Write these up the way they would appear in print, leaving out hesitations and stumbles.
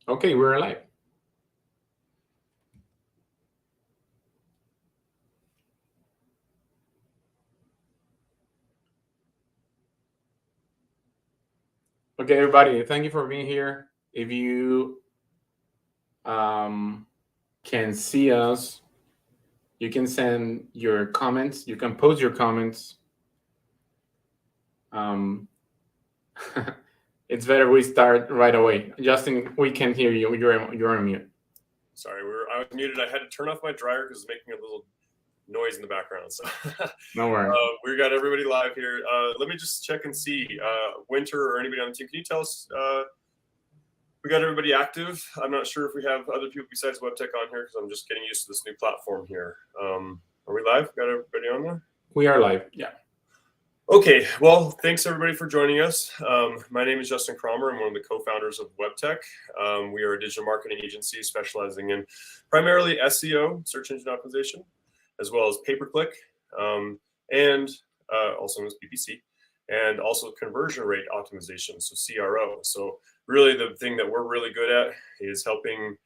Okay, we're live. Okay, everybody, thank you for being here. If you can see us, you can send your comments. You can post your comments. Um, it's better we start right away. Justin, we can hear you. You're on mute. Sorry, I was muted. I had to turn off my dryer because it's making a little noise in the background. So No worries. We got everybody live here. Let me just check and see. Winter or anybody on the team, can you tell us? We got everybody active. I'm not sure if we have other people besides Webtek on here because I'm just getting used to this new platform here. Are we live? Got everybody on there? We are live. Yeah. Okay, well, thanks everybody for joining us. My name is Justin Cromer. I'm one of the co-founders of Webtek. We are a digital marketing agency specializing in primarily SEO, search engine optimization, as well as pay-per-click, and also known as PPC, and also conversion rate optimization, so CRO. So really the thing that we're really good at is helping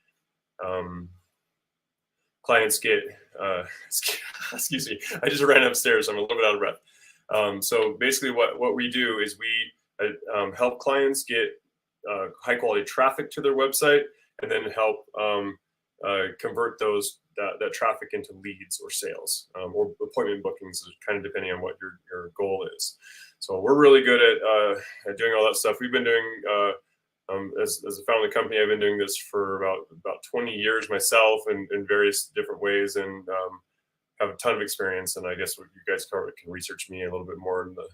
clients get, excuse me, I just ran upstairs, so I'm a little bit out of breath. So basically what we do is we help clients get high quality traffic to their website and then help convert that traffic into leads or sales or appointment bookings, kind of depending on what your goal is. So we're really good at doing all that stuff. We've been doing, as a founder of the company, I've been doing this for about 20 years myself in various different ways, and have a ton of experience. And I guess what you guys can research me a little bit more in the,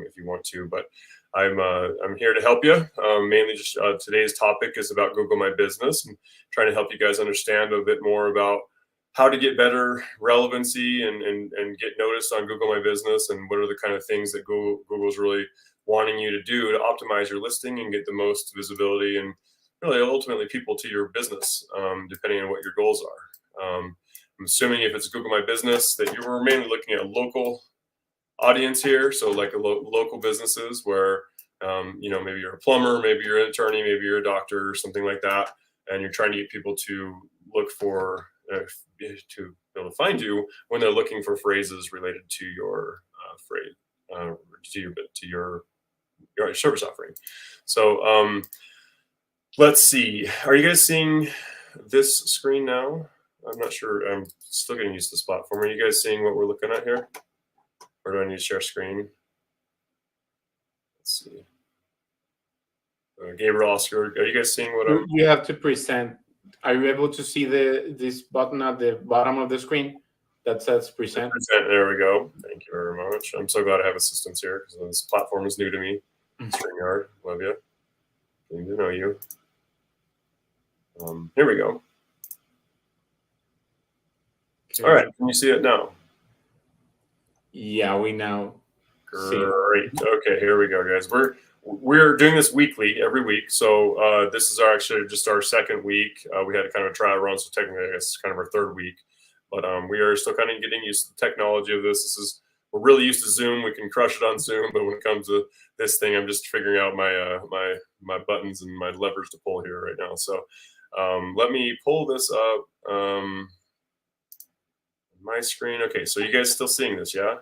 if you want to. But I'm here to help you. Mainly, just today's topic is about Google My Business and trying to help you guys understand a bit more about how to get better relevancy and get noticed on Google My Business, and what are the kind of things that Google's really wanting you to do to optimize your listing and get the most visibility and really ultimately people to your business, depending on what your goals are. I'm assuming if it's Google My Business that you were mainly looking at a local audience here, so like local businesses where maybe you're a plumber, maybe you're an attorney, maybe you're a doctor or something like that, and you're trying to get people to look for to be able to find you when they're looking for phrases related to your phrase to your service offering. So let's see. Are you guys seeing this screen now? I'm not sure. I'm still getting used to this platform. Are you guys seeing what we're looking at here? Or do I need to share screen? Let's see. Gabriel, Oscar, are you guys seeing what you have to present? Are you able to see this button at the bottom of the screen that says present? There we go. Thank you very much. I'm so glad I have assistants here because this platform is new to me. StreamYard, love you. Getting to know you. Here we go. Okay. All right, can you see it now? Yeah, we now see. Great. Okay, here we go, guys. We're doing this weekly, every week. So this is actually just our second week. We had kind of a trial run, so technically I guess it's kind of our third week. But we are still kind of getting used to the technology of this. We're really used to Zoom. We can crush it on Zoom, but when it comes to this thing, I'm just figuring out my buttons and my levers to pull here right now. So let me pull this up. My screen. Okay, so you guys still seeing this? Yeah,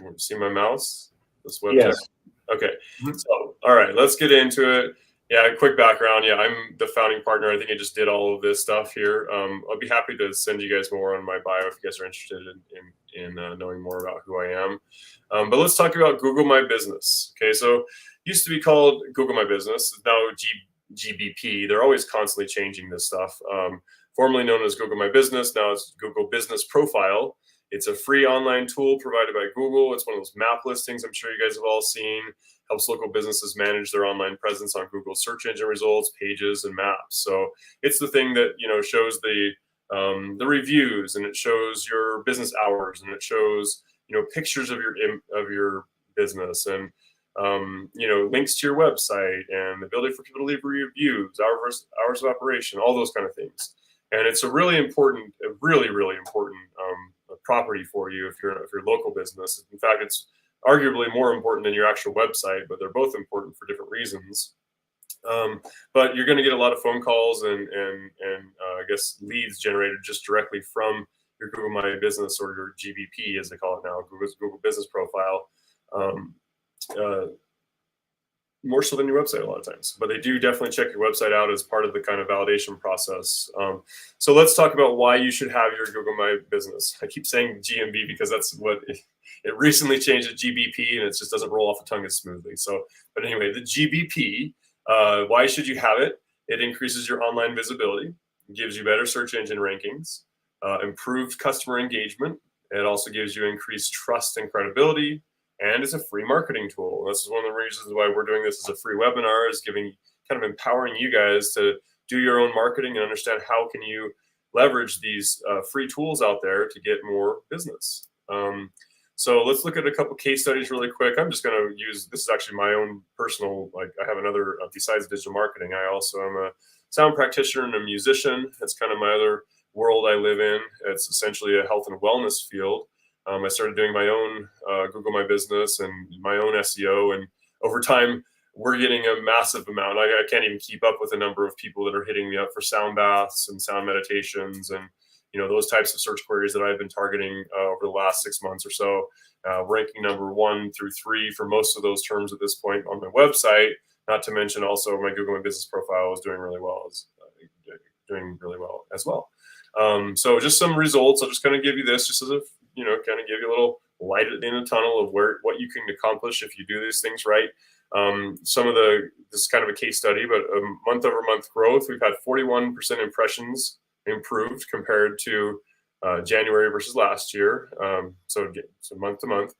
you see my mouse? This Webtek. Yes. Okay. So all right, let's get into it. Yeah, quick background. Yeah, I'm the founding partner. I think I just did all of this stuff here. I'll be happy to send you guys more on my bio if you guys are interested in knowing more about who I am. But let's talk about Google My Business. Okay, so it used to be called Google My Business. Now GBP. They're always constantly changing this stuff. Formerly known as Google My Business, now it's Google Business Profile. It's a free online tool provided by Google. It's one of those map listings I'm sure you guys have all seen. Helps local businesses manage their online presence on Google search engine results, pages, and maps. So it's the thing that shows the reviews, and it shows your business hours, and it shows pictures of your business, and links to your website, and the ability for people to leave reviews, hours of operation, all those kind of things. And it's a really important, really important property for you if you're a local business. In fact, it's arguably more important than your actual website, but they're both important for different reasons. But you're going to get a lot of phone calls and I guess leads generated just directly from your Google My Business, or your GBP as they call it now, Google Business Profile. More so than your website a lot of times, but they do definitely check your website out as part of the kind of validation process. So let's talk about why you should have your Google My Business. I keep saying GMB because that's what it recently changed to GBP, and it just doesn't roll off the tongue as smoothly. So, but anyway, the GBP, why should you have it? It increases your online visibility, gives you better search engine rankings, improved customer engagement. It also gives you increased trust and credibility, and it's a free marketing tool. This is one of the reasons why we're doing this as a free webinar, is kind of empowering you guys to do your own marketing and understand how can you leverage these free tools out there to get more business. So let's look at a couple case studies really quick. I'm just going to use, this is actually my own personal, like I have another, besides digital marketing, I also am a sound practitioner and a musician. That's kind of my other world I live in. It's essentially a health and wellness field. I started doing my own Google My Business and my own SEO, and over time we're getting a massive amount. I can't even keep up with the number of people that are hitting me up for sound baths and sound meditations and those types of search queries that I've been targeting over the last 6 months or so, ranking number 1 through 3 for most of those terms at this point on my website. Not to mention also my Google My Business profile is doing really well as well. So just some results. I'll just kind of give you this just as a kind of give you a little light at the end of the tunnel of what you can accomplish if you do these things right. This is kind of a case study, but month over month growth, we've had 41% impressions improved compared to January versus last year. So month to month.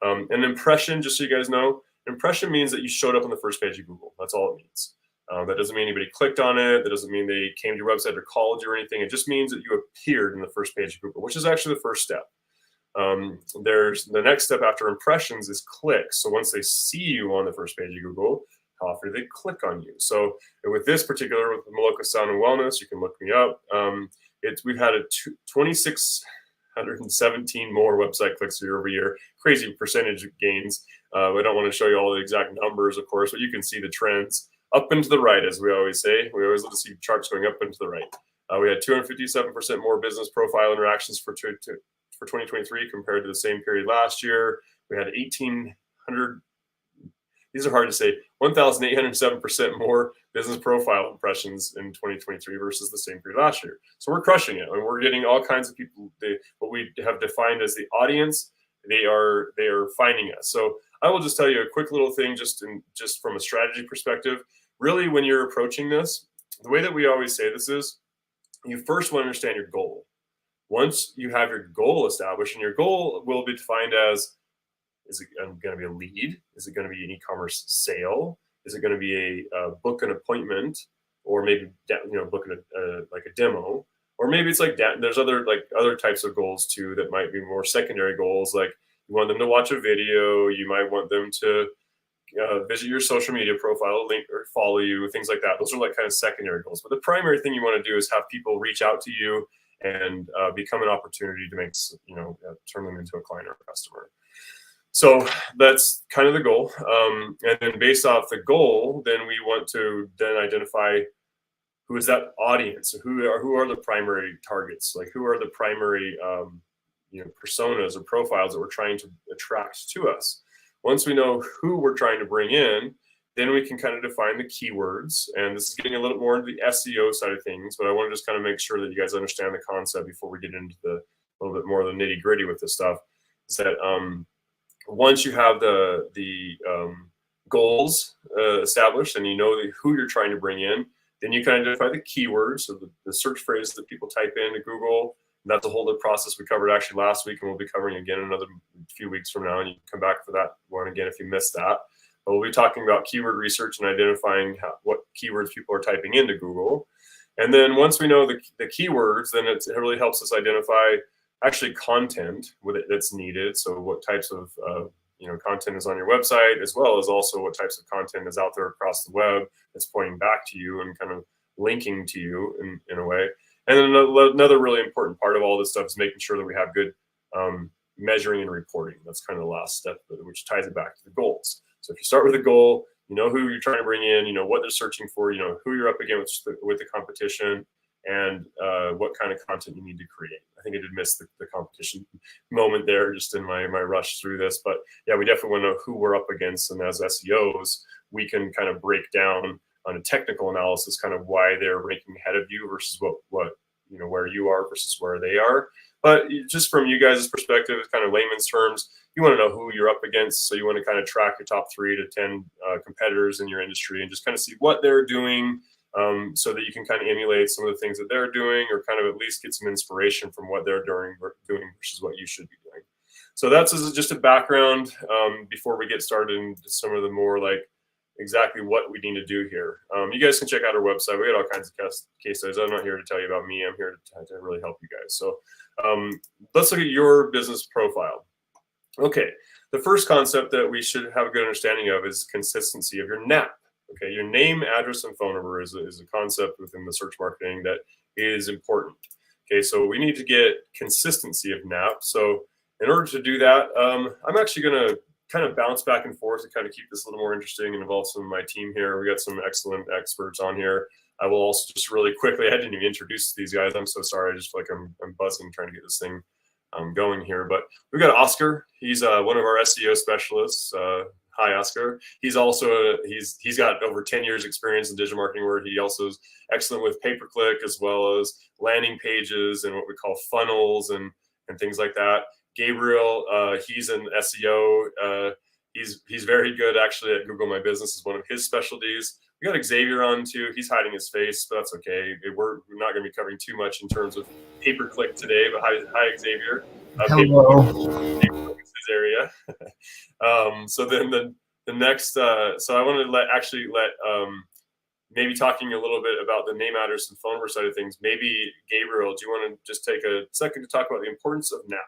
An impression, just so you guys know, impression means that you showed up on the first page of Google. That's all it means. That doesn't mean anybody clicked on it. That doesn't mean they came to your website or called you or anything. It just means that you appeared in the first page of Google, which is actually the first step. There's the next step after impressions is clicks. So once they see you on the first page of Google, how often do they click on you? So with this particular, with Maloka Sound and Wellness, you can look me up. We've had 2,617 more website clicks year over year. Crazy percentage gains. I don't want to show you all the exact numbers, of course, but you can see the trends up and to the right, as we always say. We always love to see charts going up and to the right. We had 257% more business profile interactions for 2023 compared to the same period last year. We had 1,800, these are hard to say, 1,807% more business profile impressions in 2023 versus the same period last year. So we're crushing it, and we're getting all kinds of people. What we have defined as the audience, they are finding us. So I will just tell you a quick little thing, just from a strategy perspective. Really, when you're approaching this, the way that we always say this is, you first want to understand your goal. Once you have your goal established, and your goal will be defined as, is it going to be a lead? Is it going to be an e-commerce sale? Is it going to be a book an appointment, or maybe book like a demo, or maybe it's like there's other types of goals too that might be more secondary goals, like you want them to watch a video, you might want them to visit your social media profile, link or follow you, things like that. Those are like kind of secondary goals. But the primary thing you want to do is have people reach out to you and become an opportunity to make, turn them into a client or a customer. So that's kind of the goal. And then based off the goal, then we want to then identify who is that audience, who are the primary targets, like who are the primary personas or profiles that we're trying to attract to us. Once we know who we're trying to bring in, then we can kind of define the keywords. And this is getting a little more into the SEO side of things, but I want to just kind of make sure that you guys understand the concept before we get into a little bit more of the nitty gritty with this stuff. Is that once you have the goals established and you know who you're trying to bring in, then you can identify the keywords, so the search phrase that people type into Google. And that's a whole other process we covered actually last week, and we'll be covering again another few weeks from now. And you can come back for that one again if you missed that. But we'll be talking about keyword research and identifying what keywords people are typing into Google. And then once we know the keywords, then it really helps us identify actually content that's needed. So what types of content is on your website, as well as also what types of content is out there across the web that's pointing back to you and kind of linking to you in a way. And then another really important part of all this stuff is making sure that we have good measuring and reporting. That's kind of the last step, which ties it back to the goals. So if you start with a goal, you know who you're trying to bring in, you know what they're searching for, you know who you're up against with the competition, and what kind of content you need to create. I think I did miss the competition moment there just in my rush through this, but yeah, we definitely want to know who we're up against, and as SEOs, we can kind of break down on a technical analysis kind of why they're ranking ahead of you versus what you know where you are versus where they are. But just from you guys' perspective, kind of layman's terms, you want to know who you're up against. So you want to kind of track your top 3 to 10 competitors in your industry and just kind of see what they're doing, so that you can kind of emulate some of the things that they're doing, or kind of at least get some inspiration from what they're doing versus what you should be doing. So that's just a background before we get started into some of the more like exactly what we need to do here. You guys can check out our website. We got all kinds of case studies. I'm not here to tell you about me. I'm here to really help you guys. So let's look at your business profile. Okay, the first concept that we should have a good understanding of is consistency of your NAP. Okay, your name, address, and phone number is a concept within the search marketing that is important. Okay, so we need to get consistency of NAP. So in order to do that, I'm actually going to kind of bounce back and forth to kind of keep this a little more interesting and involve some of my team here. We got some excellent experts on here. I will also just really quickly, I didn't even introduce these guys. I'm so sorry. I just feel like I'm buzzing trying to get this thing going here. But we've got Oscar. He's one of our SEO specialists. Hi, Oscar. He's also he's got over 10 years experience in digital marketing, where he also is excellent with pay-per-click as well as landing pages and what we call funnels and things like that. Gabriel, he's an SEO. He's very good actually at Google My Business is one of his specialties. We got Xavier on too. He's hiding his face, but that's okay. We're not going to be covering too much in terms of pay-per-click today. But hi Xavier. Hello. Is his area. So then the next. So I want to let maybe talking a little bit about the name, address, and phone number side of things. Maybe Gabriel, do you want to just take a second to talk about the importance of NAP?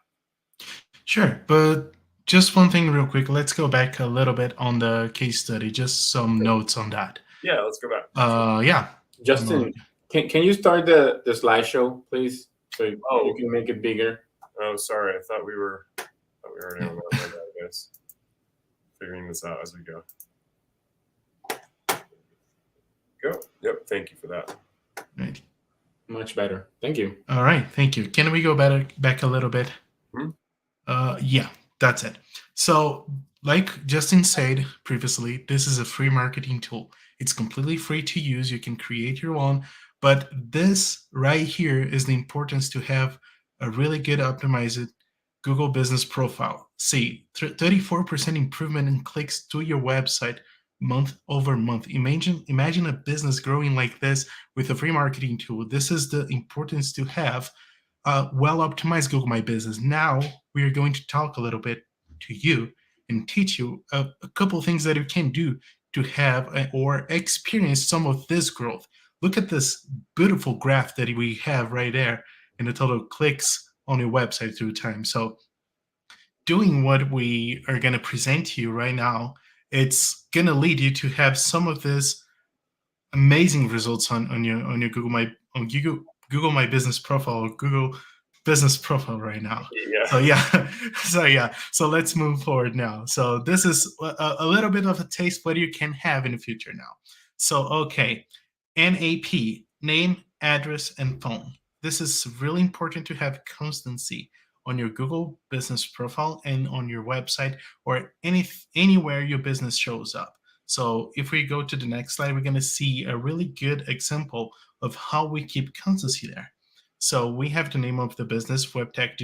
Sure, but just one thing real quick. Let's go back a little bit on the case study, just some notes on that. Yeah, let's go back. Yeah. Justin, can you start the slideshow, please? So you can make it bigger. Oh, sorry. I thought we were already on that, I guess. Figuring this out as we go. Go. Yep. Thank you for that. Right. Much better. Thank you. All right. Thank you. Can we go back a little bit? Hmm? Yeah, that's it. So like Justin said previously, this is a free marketing tool. It's completely free to use. You can create your own, but this right here is the importance to have a really good optimized Google business profile. See, 34% improvement in clicks to your website month over month. Imagine a business growing like this with a free marketing tool. This is the importance to have well-optimized Google My Business. Now we are going to talk a little bit to you and teach you a couple things that you can do to have or experience some of this growth. Look at this beautiful graph that we have right there and the total clicks on your website through time. So doing what we are going to present to you right now, it's going to lead you to have some of this amazing results on your Google My Business profile or Google Business profile right now. Yeah. So let's move forward now. So this is a little bit of a taste what you can have in the future now. So okay, NAP, name, address, and phone. This is really important to have constancy on your Google Business profile and on your website or anywhere your business shows up. So if we go to the next slide, we're going to see a really good example of how we keep constancy there. So we have the name of the business, Webtek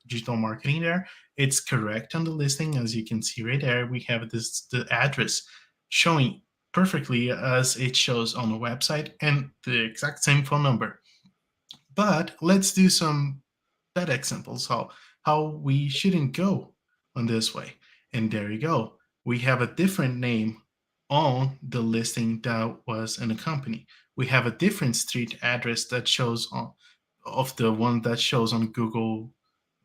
Digital Marketing there. It's correct on the listing, as you can see right there. We have the address showing perfectly as it shows on the website and the exact same phone number. But let's do some bad examples, how we shouldn't go on this way. And there you go. We have a different name on the listing that was in the company. We have a different street address that shows of the one that shows on Google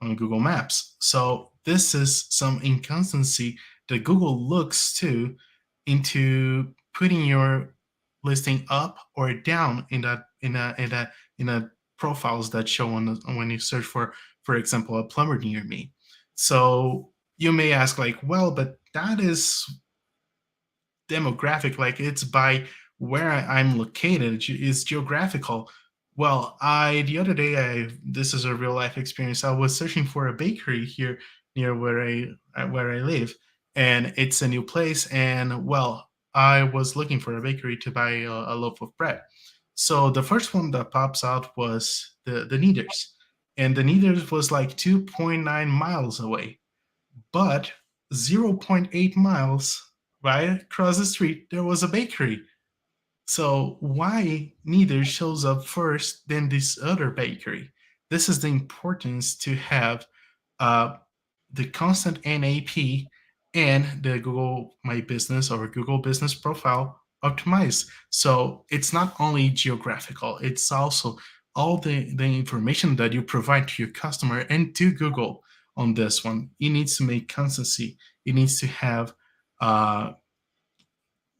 Maps. So this is some inconsistency that Google looks to into putting your listing up or down in a profiles that show on when you search for example, a plumber near me. So you may ask like, well, but that is demographic, like it's by where I'm located, is geographical. Well, the other day, this is a real life experience. I was searching for a bakery here near where I live, and it's a new place. And well, I was looking for a bakery to buy a loaf of bread. So the first one that pops out was the Needers, and the Needers was like 2.9 miles away, but zero point 0.8 miles right across the street there was a bakery. So why neither shows up first than this other bakery? This is the importance to have uh, the constant NAP and the Google My Business or Google Business Profile optimized. So it's not only geographical, it's also all the information that you provide to your customer and to Google on this one. It needs to make consistency. It needs to have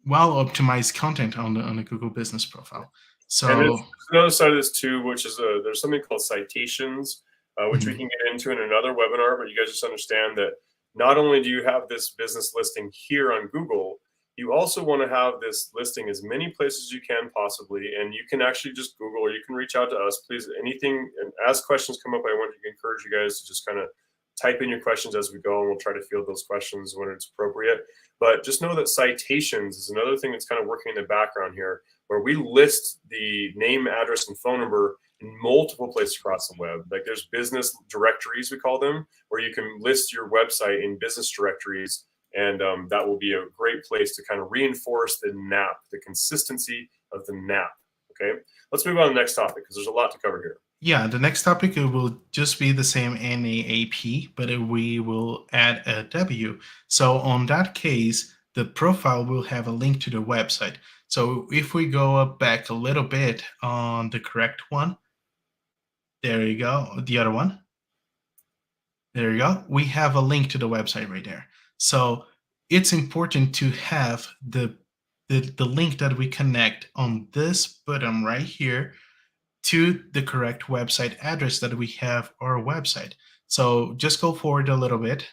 well optimized content on the Google Business Profile. So and there's another side of this too, which is there's something called citations, which we can get into in another webinar. But you guys just understand that not only do you have this business listing here on Google, you also want to have this listing as many places as you can possibly, and you can actually just Google or you can reach out to us, please. Anything, and as questions come up, I want to encourage you guys to just kind of type in your questions as we go, and we'll try to field those questions when it's appropriate. But just know that citations is another thing that's kind of working in the background here, where we list the name, address, and phone number in multiple places across the web. Like there's business directories, we call them, where you can list your website in business directories, and that will be a great place to kind of reinforce the NAP, the consistency of the NAP. Okay, let's move on to the next topic because there's a lot to cover here. Yeah, the next topic will just be the same NAAP, but we will add a W. So on that case, the profile will have a link to the website. So if we go up back a little bit on the correct one, there you go, the other one. There you go. We have a link to the website right there. So it's important to have the link that we connect on this button right here to the correct website address that we have our website. So just go forward a little bit,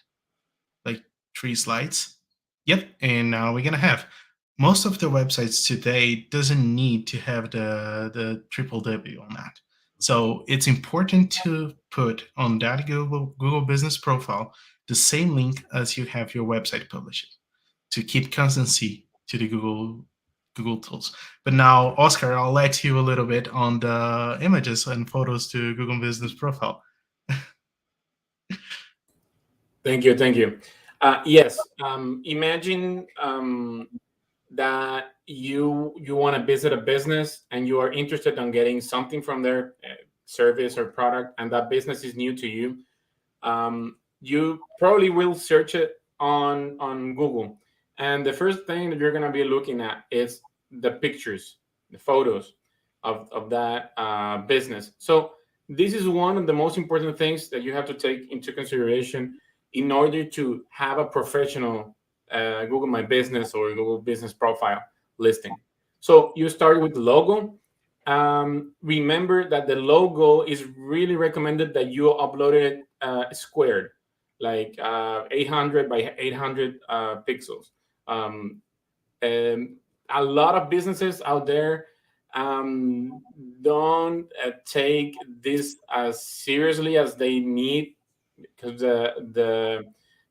like 3 slides. Yep, and now we're gonna have most of the websites today doesn't need to have the triple W on that. So it's important to put on that Google Business Profile the same link as you have your website published to keep consistency to the Google tools. But now, Oscar, I'll let you a little bit on the images and photos to Google Business Profile. Thank you. Yes. Imagine that you want to visit a business and you are interested in getting something from their service or product, and that business is new to you. You probably will search it on Google, and the first thing that you're going to be looking at is the pictures, the photos of that business. So this is one of the most important things that you have to take into consideration in order to have a professional Google My Business or Google Business Profile listing. So you start with the logo. Remember that the logo is really recommended that you upload it squared, like 800 by 800 pixels. A lot of businesses out there don't take this as seriously as they need, because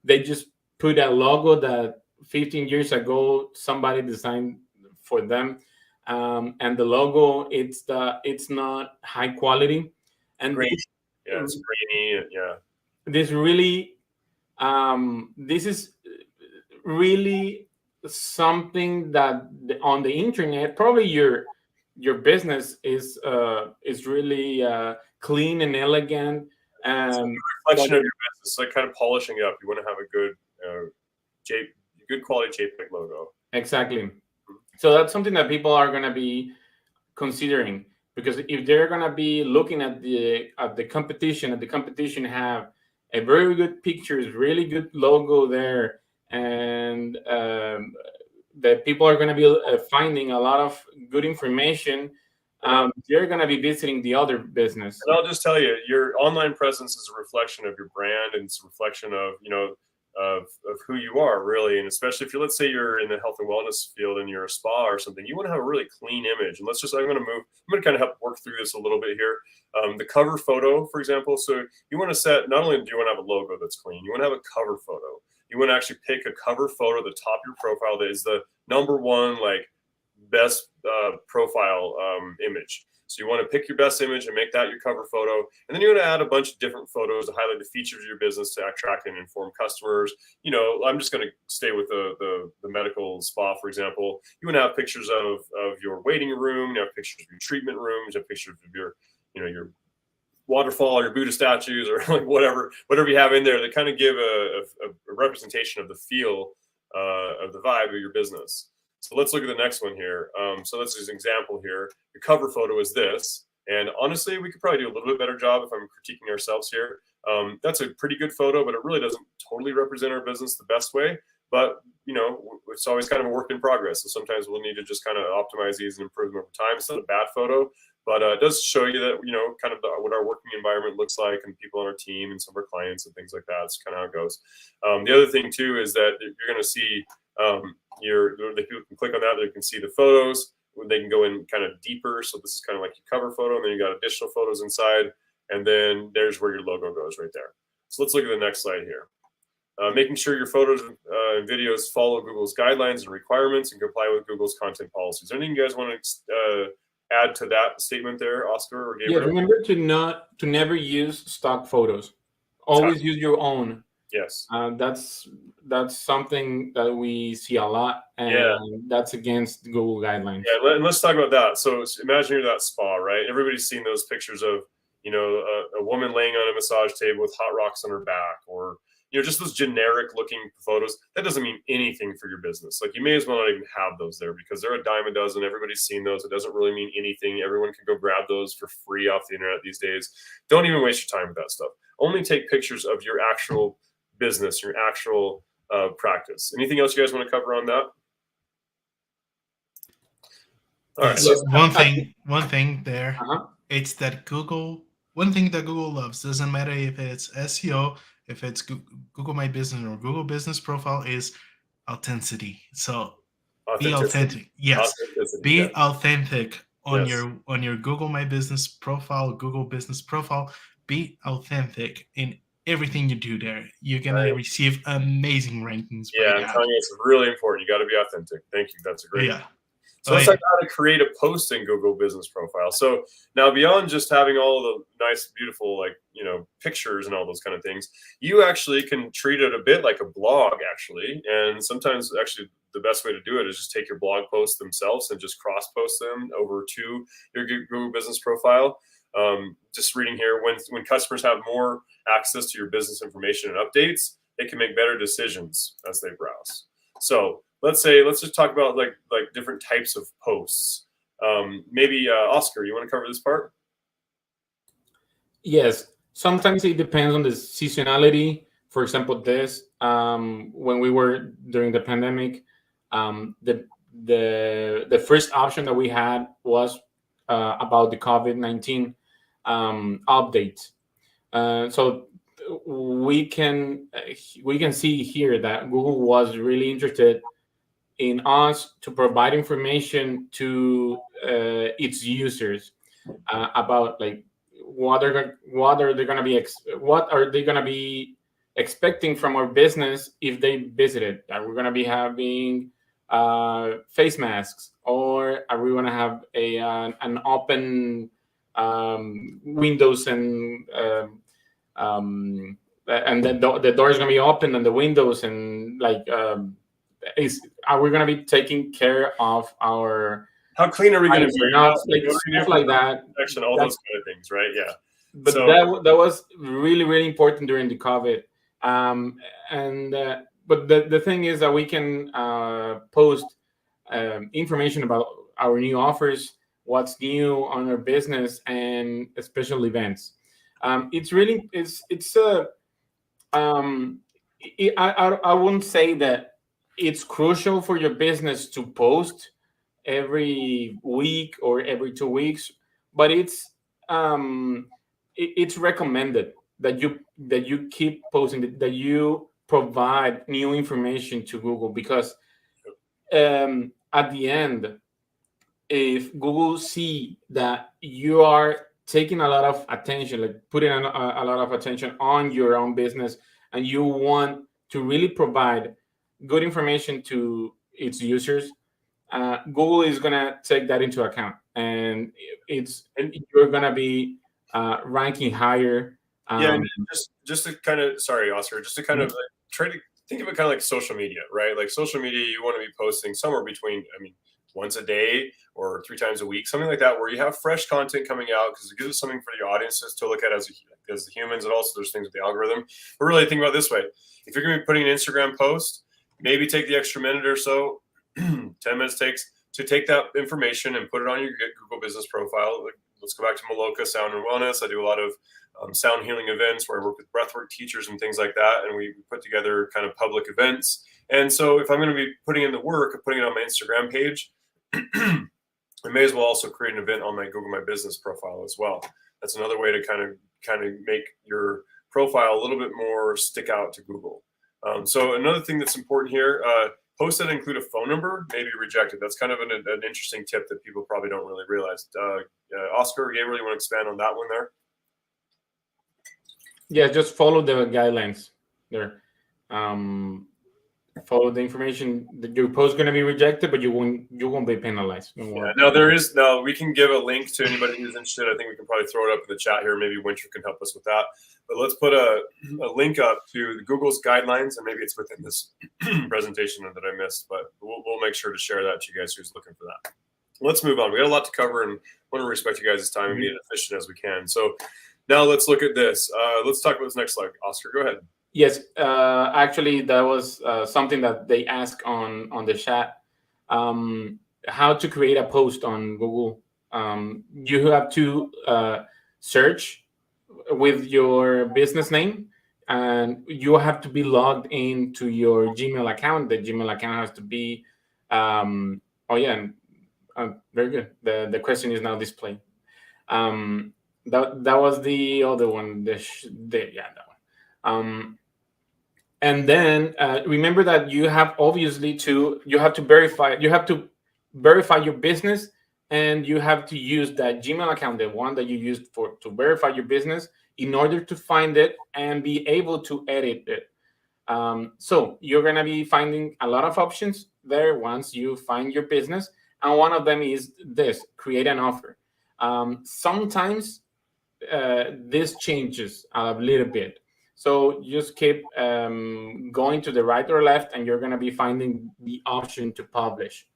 they just put a logo that 15 years ago somebody designed for them, and the logo it's not high quality, and it's grainy. Yeah, this really this is really something that on the internet probably your business is really clean and elegant. Reflection of your business, like kind of polishing it up. You want to have a good good quality JPEG logo. Exactly. So that's something that people are going to be considering, because if they're going to be looking at the competition, and the competition have a very good pictures, really good logo there, and that people are going to be finding a lot of good information, they're going to be visiting the other business. And I'll just tell you, your online presence is a reflection of your brand, and it's a reflection of of who you are, really. And especially if let's say you're in the health and wellness field and you're a spa or something, you want to have a really clean image. And I'm going to kind of help work through this a little bit here. The cover photo, for example. So you want to set, not only do you want to have a logo that's clean, you want to have a cover photo. You want to actually pick a cover photo at the top of your profile that is the number one, like, best profile image. So you want to pick your best image and make that your cover photo. And then you want to add a bunch of different photos to highlight the features of your business to attract and inform customers. I'm just going to stay with the medical spa, for example. You want to have pictures of your waiting room, you have pictures of your treatment rooms, you have pictures of your waterfall, your Buddha statues, or like whatever you have in there that kind of give a representation of the feel of the vibe of your business. So let's look at the next one here. So that's just an example here. The cover photo is this. And honestly, we could probably do a little bit better job if I'm critiquing ourselves here. That's a pretty good photo, but it really doesn't totally represent our business the best way. But, it's always kind of a work in progress. So sometimes we'll need to just kind of optimize these and improve them over time. It's not a bad photo, but it does show you that, kind of what our working environment looks like and people on our team and some of our clients and things like that. It's kind of how it goes. The other thing, too, is that you're going to see the people can click on that. They can see the photos. They can go in kind of deeper. So this is kind of like your cover photo, and then you got additional photos inside. And then there's where your logo goes right there. So let's look at the next slide here. Making sure your photos and videos follow Google's guidelines and requirements and comply with Google's content policies. Anything you guys want to add to that statement there, Oscar or Gabriel? Yeah, remember to never use stock photos. Always use your own. Yes. That's something that we see a lot, and that's against Google guidelines. Yeah, let's talk about that. So imagine you're that spa, right? Everybody's seen those pictures of, a woman laying on a massage table with hot rocks on her back, or just those generic looking photos. That doesn't mean anything for your business. Like, you may as well not even have those there because they're a dime a dozen. Everybody's seen those. It doesn't really mean anything. Everyone can go grab those for free off the internet these days. Don't even waste your time with that stuff. Only take pictures of your actual business, your actual practice. Anything else you guys want to cover on that? All right. So one thing there, it's that one thing that Google loves, doesn't matter if it's SEO, if it's Google My Business or Google Business Profile, is authenticity. So be authentic. Yes. Be authentic on your Google My Business Profile, Google Business Profile. Be authentic in everything you do there. You're gonna receive amazing rankings. Yeah, I'm telling you, it's really important. You got to be authentic. Thank you. That's a great. Yeah. So let's talk how to create a post in Google Business Profile. So now, beyond just having all the nice, beautiful, pictures and all those kind of things, you actually can treat it a bit like a blog, actually. And sometimes, actually, the best way to do it is just take your blog posts themselves and just cross-post them over to your Google Business Profile. Just reading here, when customers have more access to your business information and updates, they can make better decisions as they browse. So let's just talk about like different types of posts. Maybe Oscar, you want to cover this part? Yes, sometimes it depends on the seasonality. For example, when we were during the pandemic, the first option that we had was about the COVID-19 update. So we can see here that Google was really interested in us to provide information to its users about like what are they going to be expecting from our business if they visit it. Are we going to be having face masks, or are we going to have an open windows and then the door is going to be open and the windows and are we going to be taking care of our, how clean are we going to be, stuff like that, all those kind of things, right? Yeah. But that was really, really important during the COVID. But the thing is that we can post information about our new offers, what's new on our business, and special events. I wouldn't say that it's crucial for your business to post every week or every 2 weeks, but it's recommended that you keep posting, that you provide new information to Google, because at the end, if Google see that you are taking a lot of attention, like putting a lot of attention on your own business, and you want to really provide good information to its users, Google is gonna take that into account, and you're gonna be ranking higher. Yeah, and Um, just to kind of, sorry, Oscar, just to kind of like try to think of it kind of like social media, right? Like social media, you want to be posting somewhere between, I mean, once a day or 3 times a week, something like that, where you have fresh content coming out, because it gives us something for the audiences to look at as the humans, and also there's things with the algorithm. But really think about it this way: if you're going to be putting an Instagram post, maybe take the extra minute or so, 10 minutes takes to take that information and put it on your Google business profile. Like, let's go back to Maloka Sound and Wellness. I do a lot of sound healing events where I work with breathwork teachers and things like that, and we put together kind of public events. And so if I'm going to be putting in the work of putting it on my Instagram page, I may as well also create an event on my Google My Business profile as well. That's another way to kind of make your profile a little bit more stick out to Google. So another thing that's important here, posts that include a phone number may be rejected. That's kind of an interesting tip that people probably don't really realize. Oscar or Gabriel, you want to expand on that one there? yeah, just follow the guidelines there. Follow the information. That your post is going to be rejected, but you won't be penalized. Yeah, no, we can give a link to anybody who's interested. I think we can probably throw it up in the chat here. Maybe Winter can help us with that. But let's put a link up to Google's guidelines, and maybe it's within this presentation that I missed, but we'll make sure to share that to you guys who's looking for that. Let's move on. We got a lot to cover, and want to respect you guys' time and be as efficient as we can. So now let's look at this. Let's talk about this next slide. Oscar, go ahead. Yes, actually, that was something that they asked on the chat. How to create a post on Google. You have to search with your business name, and you have to be logged into your Gmail account. The Gmail account has to be. Oh yeah, very good. The question is now displayed. That was the other one. That one. And then remember that you have to verify your business, and you have to use that Gmail account, the one that you used to verify your business, in order to find it and be able to edit it. So you're gonna be finding a lot of options there once you find your business, and one of them is this: create an offer. Sometimes this changes a little bit. So just keep going to the right or left, and you're going to be finding the option to publish.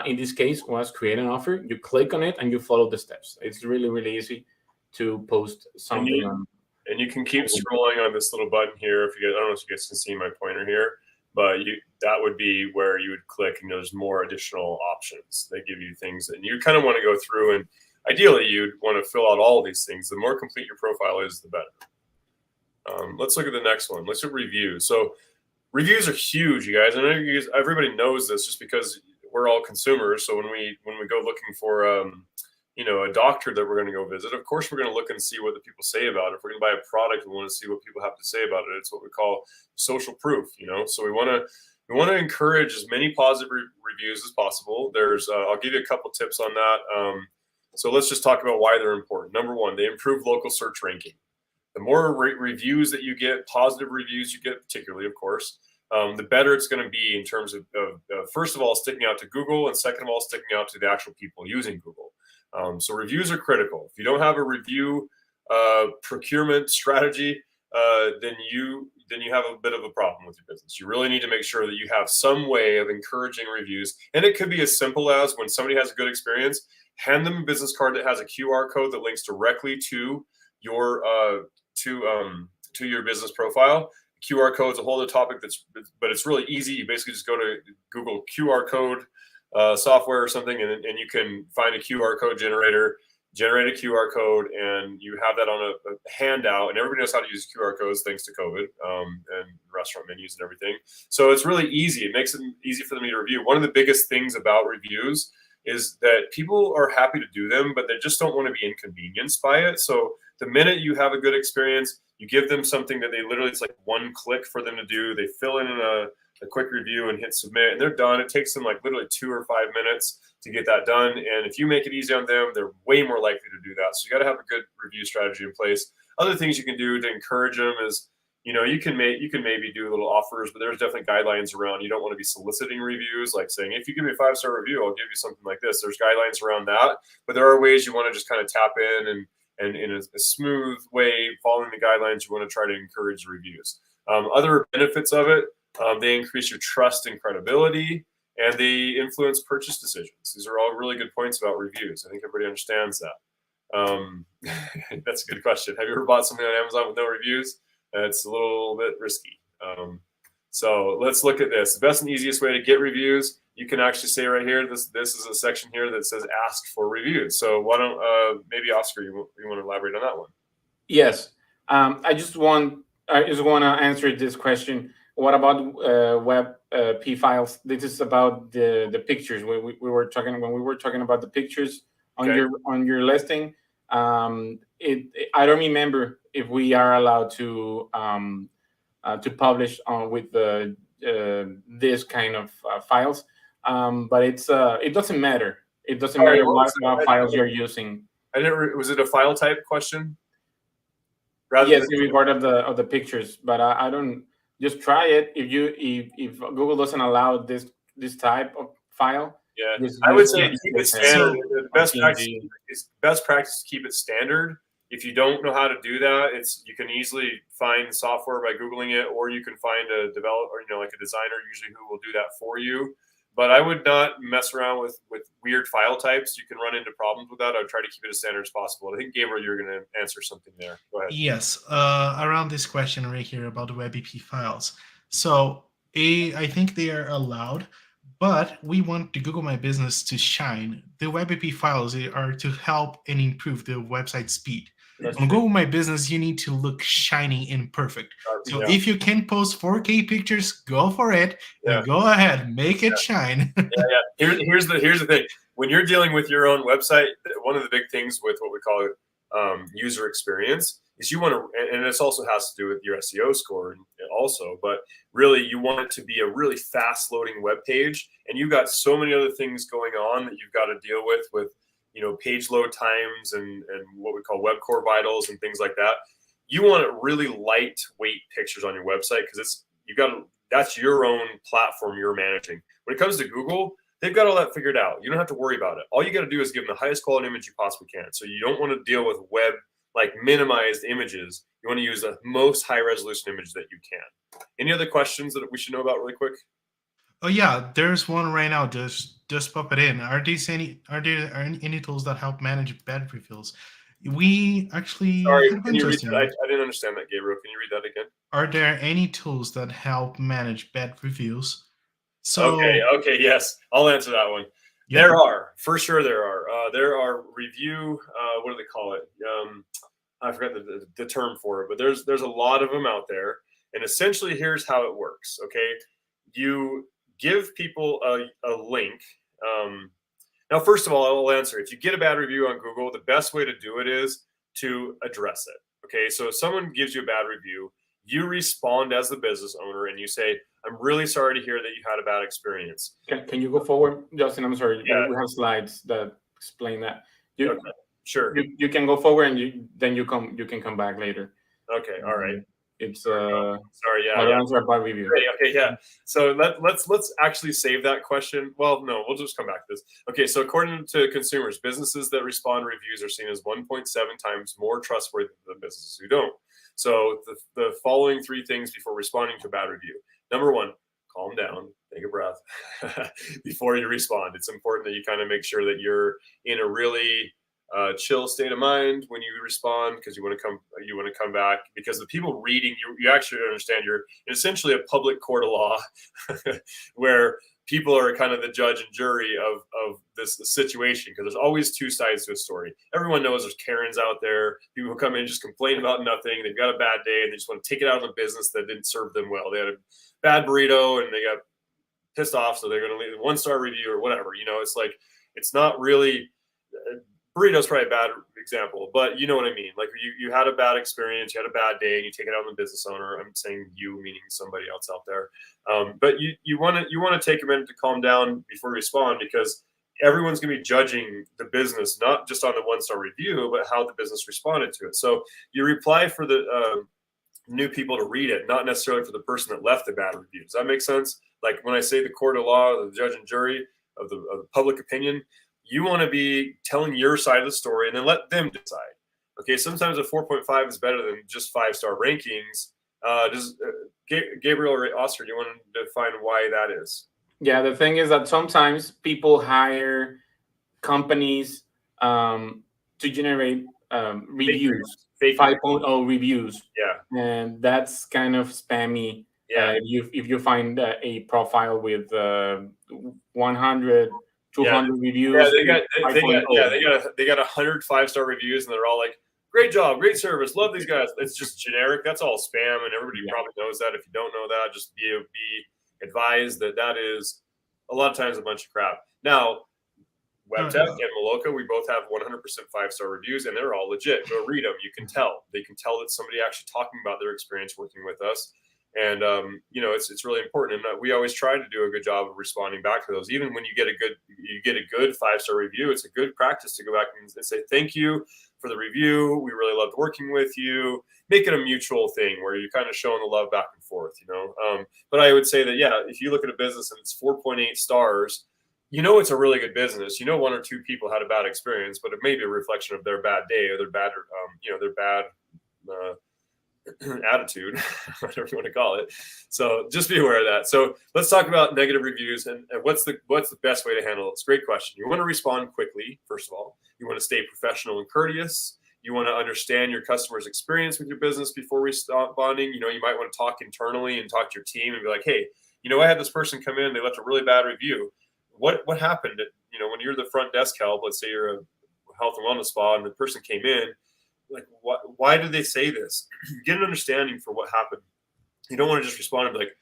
In this case, was create an offer. You click on it and you follow the steps. It's really, really easy to post something. And you can keep scrolling on this little button here. If you guys, I don't know if you guys can see my pointer here, but that would be where you would click, and there's more additional options. They give you things, and you kind of want to go through, and ideally you'd want to fill out all of these things. The more complete your profile is, the better. Let's look at the next one. Let's do reviews. So reviews are huge, you guys. I know everybody knows this just because we're all consumers. So when we go looking for a doctor that we're going to go visit, of course we're going to look and see what the people say about it. If we're going to buy a product, we want to see what people have to say about it. It's what we call social proof, So we want to encourage as many positive reviews as possible. There's I'll give you a couple tips on that. So let's just talk about why they're important. Number one, they improve local search ranking. The more reviews that you get, positive reviews you get, particularly, of course, the better it's going to be in terms of first of all, sticking out to Google, and second of all, sticking out to the actual people using Google. So reviews are critical. If you don't have a review procurement strategy, then you have a bit of a problem with your business. You really need to make sure that you have some way of encouraging reviews. And it could be as simple as, when somebody has a good experience, hand them a business card that has a QR code that links directly to your to your business profile. QR code is a whole other topic, but it's really easy. You basically just go to Google QR code software or something, and you can find a QR code generator, generate a QR code, and you have that on a handout. And everybody knows how to use QR codes thanks to COVID and restaurant menus and everything. So it's really easy. It makes it easy for them to review. One of the biggest things about reviews is that people are happy to do them, but they just don't want to be inconvenienced by it. So the minute you have a good experience, You give them something that they literally, it's like one click for them to do. They fill in a quick review and hit submit, and they're done. It takes them like literally 2 or 5 minutes to get that done. And if you make it easy on them, they're way more likely to do that. So you got to have a good review strategy in place. Other things you can do to encourage them is, you can maybe do little offers, but there's definitely guidelines around. You don't want to be soliciting reviews, like saying, if you give me a 5-star review, I'll give you something like this. There's guidelines around that, but there are ways you want to just kind of tap in and in a smooth way, following the guidelines, you want to try to encourage reviews. Other benefits of it, they increase your trust and credibility, and they influence purchase decisions. These are all really good points about reviews. I think everybody understands that. That's a good question. Have you ever bought something on Amazon with no reviews? It's a little bit risky. So let's look at this. The best and easiest way to get reviews, you can actually say right here, this is a section here that says ask for reviews. So why don't maybe Oscar, you want to elaborate on that one? Yes. I just want to answer this question. What about WebP files? This is about the pictures. We were talking when we were talking about the pictures on your listing. I don't remember if we are allowed to publish with this kind of files, but it doesn't matter. It doesn't matter what files you're using. Was it a file type question? Yes, in regard of the pictures, but I don't. Just try it. If Google doesn't allow this type of file, I would say keep it standard. The best practice to keep it standard. If you don't know how to do that, you can easily find software by Googling it, or you can find a developer, like a designer usually who will do that for you. But I would not mess around with weird file types. You can run into problems with that. I would try to keep it as standard as possible. I think, Gabriel, you're going to answer something there. Go ahead. Yes, around this question right here about the WebP files. So I think they are allowed, but we want the Google My Business to shine. The WebP files are to help and improve the website speed. On Google My Business, you need to look shiny and perfect. So if you can post 4K pictures, go for it. And go ahead, make it shine. Here's the thing. When you're dealing with your own website, one of the big things with what we call user experience is you want to, and this also has to do with your SEO score also, but really you want it to be a really fast loading web page, and you've got so many other things going on that you've got to deal with page load times and what we call web core vitals and things like that. You want really lightweight pictures on your website because that's your own platform you're managing. When it comes to Google, they've got all that figured out. You don't have to worry about it. All you got to do is give them the highest quality image you possibly can. So you don't want to deal with minimized images. You want to use the most high resolution image that you can. Any other questions that we should know about really quick? Oh yeah, there's one right now. Just pop it in. Are there any tools that help manage bad reviews? We actually. Sorry, can you read that? I didn't understand that, Gabriel. Can you read that again? Are there any tools that help manage bad reviews? So okay, yes, I'll answer that one. Yeah. There are, for sure. There are review. What do they call it? I forgot the term for it, but there's a lot of them out there. And essentially, here's how it works. Okay, you give people a link. Now, first of all, I will answer. If you get a bad review on Google, the best way to do it is to address it. Okay, so if someone gives you a bad review, you respond as the business owner and you say, I'm really sorry to hear that you had a bad experience. Can you go forward, Justin? I'm sorry. Yeah. We have slides that explain that. Okay. Sure. You can go forward and you can come back later. Okay. All right. It's sorry. Yeah. Answer about review. Great. Okay. Yeah. So let's actually save that question. Well, no, we'll just come back to this. Okay. So according to consumers, businesses that respond to reviews are seen as 1.7 times more trustworthy than businesses who don't. So the following 3 things before responding to a bad review. Number 1, calm down, take a breath before you respond. It's important that you kind of make sure that you're in a really chill state of mind when you respond, because you want to come back, because the people reading you actually understand you're essentially a public court of law where people are kind of the judge and jury of this situation, because there's always 2 sides to a story. Everyone knows there's Karens out there, people who come in and just complain about nothing. They've got a bad day and they just want to take it out on the business that didn't serve them well. They had a bad burrito and they got pissed off, so they're going to leave a 1-star review or whatever. It's like, it's not really burrito's probably a bad example, but you know what I mean. Like you had a bad experience, you had a bad day, and you take it out on the business owner. I'm saying you, meaning somebody else out there. But you want to take a minute to calm down before you respond, because everyone's going to be judging the business not just on the 1-star review, but how the business responded to it. So you reply for the new people to read it, not necessarily for the person that left the bad review. Does that make sense? Like when I say the court of law, the judge and jury of the public opinion, you want to be telling your side of the story and then let them decide. Okay, sometimes a 4.5 is better than just 5-star rankings. Gabriel or Oscar, do you want to define why that is? Yeah, the thing is that sometimes people hire companies to generate reviews, Fake 5.0 reviews. Yeah. And that's kind of spammy. Yeah. If you find a profile with 100, 200 reviews. Yeah, they got 100 5-star reviews, and they're all like, great job, great service, love these guys. It's just generic. That's all spam, and everybody probably knows that. If you don't know that, just be advised that is a lot of times a bunch of crap. Now, Webtek and Maloka, we both have 100% 5-star reviews, and they're all legit. Go read them. You can tell. They can tell that somebody actually talking about their experience working with us. And, it's really important. And we always try to do a good job of responding back to those. Even when you get a good 5-star review, it's a good practice to go back and say, thank you for the review. We really loved working with you. Make it a mutual thing where you're kind of showing the love back and forth, But I would say that, if you look at a business and it's 4.8 stars, it's a really good business. 1 or 2 people had a bad experience, but it may be a reflection of their bad day or their bad, attitude, whatever you want to call it. So just be aware of that. So let's talk about negative reviews and what's the best way to handle it. It's a great question. You want to respond quickly. First of all, you want to stay professional and courteous. You want to understand your customer's experience with your business before responding. You might want to talk internally and talk to your team and be like, hey, I had this person come in, they left a really bad review. What happened? When you're the front desk help, let's say you're a health and wellness spa and the person came in, like, why did they say this? Get an understanding for what happened. You don't want to just respond and be like,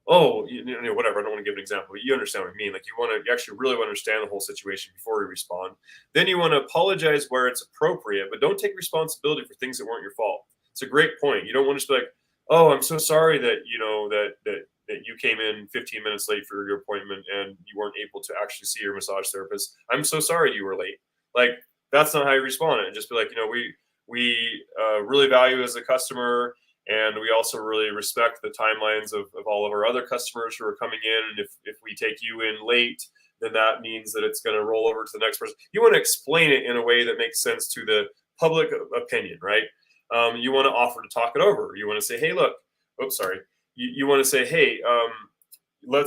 oh, whatever. I don't want to give an example, but you understand what I mean. Like you actually really want to understand the whole situation before you respond. Then you want to apologize where it's appropriate, but don't take responsibility for things that weren't your fault. It's a great point. You don't want to just be like, oh, I'm so sorry that, that you came in 15 minutes late for your appointment and you weren't able to actually see your massage therapist. I'm so sorry you were late. Like, that's not how you respond. And just be like, we really value as a customer, and we also really respect the timelines of all of our other customers who are coming in. And if we take you in late, then that means that it's going to roll over to the next person. You want to explain it in a way that makes sense to the public opinion, right? You want to offer to talk it over. You want to say, hey, look, oops, sorry. You want to say, hey, why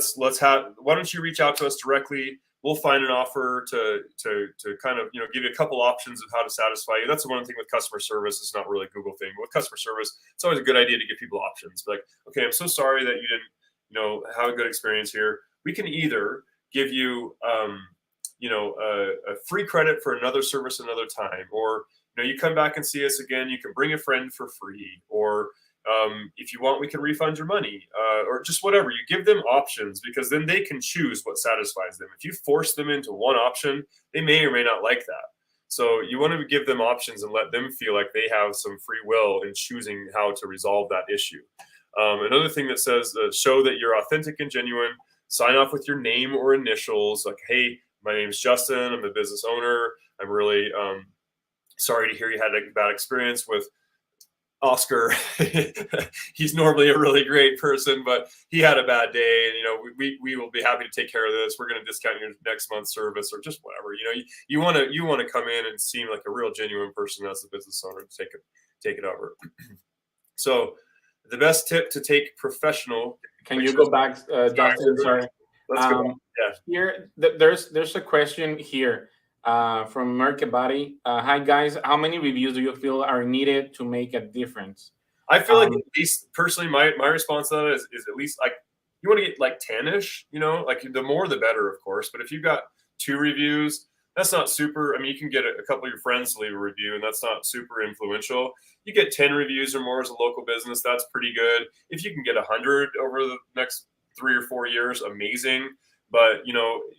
don't you reach out to us directly? We'll find an offer to kind of, give you a couple options of how to satisfy you. That's the one thing with customer service. It's not really a Google thing, but with customer service, it's always a good idea to give people options. Like, okay, I'm so sorry that you didn't, have a good experience here. We can either give you, a free credit for another service another time, or, you come back and see us again. You can bring a friend for free, or if you want, we can refund your money, or just whatever. You give them options, because then they can choose what satisfies them. If you force them into one option, they may or may not like that. So you want to give them options and let them feel like they have some free will in choosing how to resolve that issue. Another thing that says, show that you're authentic and genuine. Sign off with your name or initials, like, hey, my name is Justin. I'm the business owner. I'm really sorry to hear you had a bad experience with Oscar. He's normally a really great person, but he had a bad day, and we will be happy to take care of this. We're going to discount your next month's service, or just whatever. You want to come in and seem like a real genuine person as the business owner to take it over. So the best tip to take professional. Can you go back, Dustin? Sorry. Let's go. Yeah. Here, there's a question here from Merkabadi. Hi guys, how many reviews do you feel are needed to make a difference? I feel like, at least personally, my response to that is at least, like, you want to get like 10-ish. Like the more the better, of course. But if you've got 2 reviews, that's not super. I mean, you can get a couple of your friends to leave a review, and that's not super influential. You get 10 reviews or more as a local business, that's pretty good. If you can get 100 over the next 3 or 4 years, amazing. But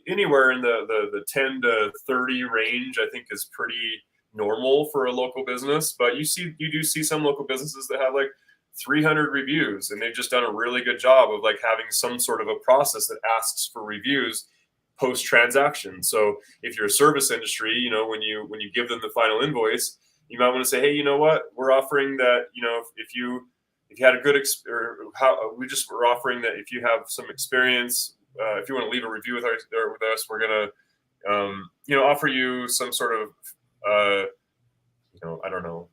anywhere in the 10 to 30 range, I think is pretty normal for a local business. But you do see some local businesses that have like 300 reviews, and they've just done a really good job of like having some sort of a process that asks for reviews post transaction. So if you're a service industry, when you give them the final invoice, you might want to say, hey, you know what, we're offering that, if you had a good we're offering that if you have some experience, if you want to leave a review with us, we're gonna offer you some sort of I don't know,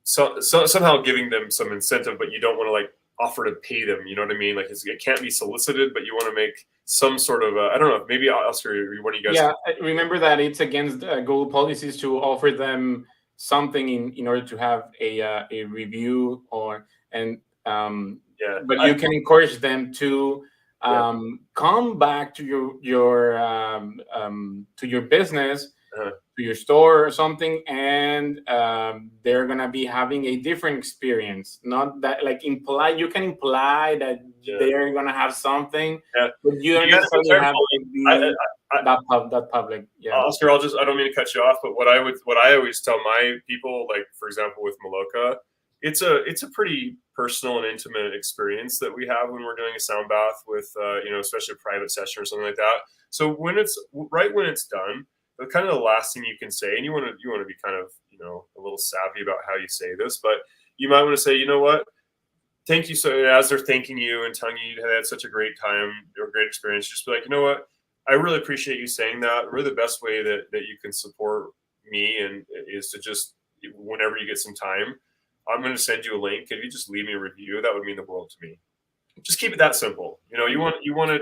so somehow giving them some incentive, but you don't want to like offer to pay them. You know what I mean? Like it can't be solicited, but you want to make some sort of I don't know. Maybe Oscar, one of you guys. Yeah, remember that it's against Google policies to offer them something in order to have a review but you can encourage them to come back to your business, to your store or something, and they're gonna be having a different experience. Not that like you can imply that they're gonna have something, but you don't necessarily have to be that public. Yeah, Oscar, I don't mean to cut you off, but what I always tell my people, like for example with Maloka, it's a pretty personal and intimate experience that we have when we're doing a sound bath with especially a private session or something like that. So when it's done, the kind of the last thing you can say, and you want to be kind of a little savvy about how you say this, but you might want to say, you know what, thank you. So as they're thanking you and telling you had such a great time or great experience, just be like, you know what, I really appreciate you saying that. Really, the best way that you can support me and is to just, whenever you get some time, I'm going to send you a link. If you just leave me a review, that would mean the world to me. Just keep it that simple. You want to